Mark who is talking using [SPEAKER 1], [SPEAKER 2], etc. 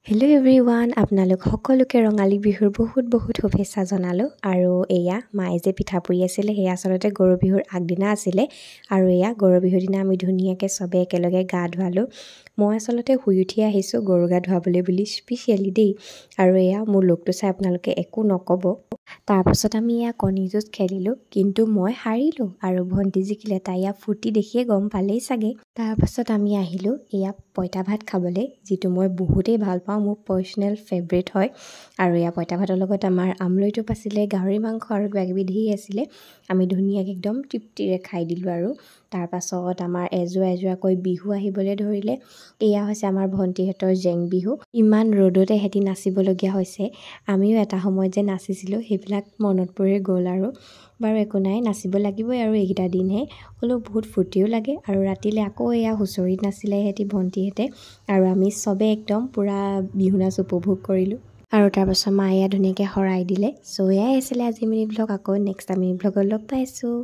[SPEAKER 1] Hello' everyone, আপোনালোক সকলোকে ৰঙালী বিহুৰ বহুত শুভেচ্ছা জনালোঁ। আৰু এয়া মায়ে যে পিঠা পুৰি আছিলে সেয়া আচলতে গৰু বিহুৰ আগদিনা আছিলে। আৰু এয়া গৰু বিহুৰ দিনা আমি ধুনীয়াকৈ চবে একেলগে গা ধুৱালোঁ। মই আচলতে শুই উঠি আহিছোঁ গৰু গা ধুৱাবলৈ বুলি স্পেচিয়েলি দেই। আৰু এয়া মোৰ লোকটো চাই আপোনালোকে একো নক'ব। তাৰপাছত আমি এয়া কণী যুঁজ খেলিলোঁ, কিন্তু মই হাৰিলোঁ আৰু ভণ্টি জিকিলে। তাই ইয়াৰ ফূৰ্তি দেখিয়ে গম পালেই চাগে। তাৰপাছত আমি আহিলোঁ এয়া পঁইতা ভাত খাবলৈ, যিটো মই বহুতেই ভাল পাওঁ, মোৰ পাৰ্চনেল ফেভৰেট হয়। আৰু এয়া পঁইতা ভাতৰ লগত আমাৰ আমলৈ টোপ আছিলে, গাহৰি মাংস আৰু কিবাকিবি ধেৰ আছিলে। আমি ধুনীয়াকৈ একদম তৃপ্তিৰে খাই দিলোঁ। আৰু তাৰপাছত আমাৰ এযোৰাকৈ বিহু আহিবলৈ ধৰিলে। এয়া হৈছে আমাৰ ভণ্টিহঁতৰ জেং বিহু। ইমান ৰ'দতে সিহঁতি নাচিবলগীয়া হৈছে। আমিও এটা সময়ত যে নাচিছিলোঁ সেইবিলাক মনত পৰি গ'ল। আৰু বাৰু একো নাই, নাচিব লাগিবই আৰু এইকেইটা দিনহে, হ'লেও বহুত ফূৰ্তিও লাগে। আৰু ৰাতিলৈ আকৌ এয়া হুঁচৰিত নাছিলে সিহঁতি ভণ্টিহঁতে, আৰু আমি চবে একদম পূৰা বিহু নাচ উপভোগ কৰিলোঁ। আৰু তাৰপাছত মায়ে ধুনীয়াকৈ শৰাই দিলে। চ' এয়াই আছিলে আজি মিনি ব্লগ। আকৌ নেক্সট আমি ব্লগত লগ পাইছোঁ।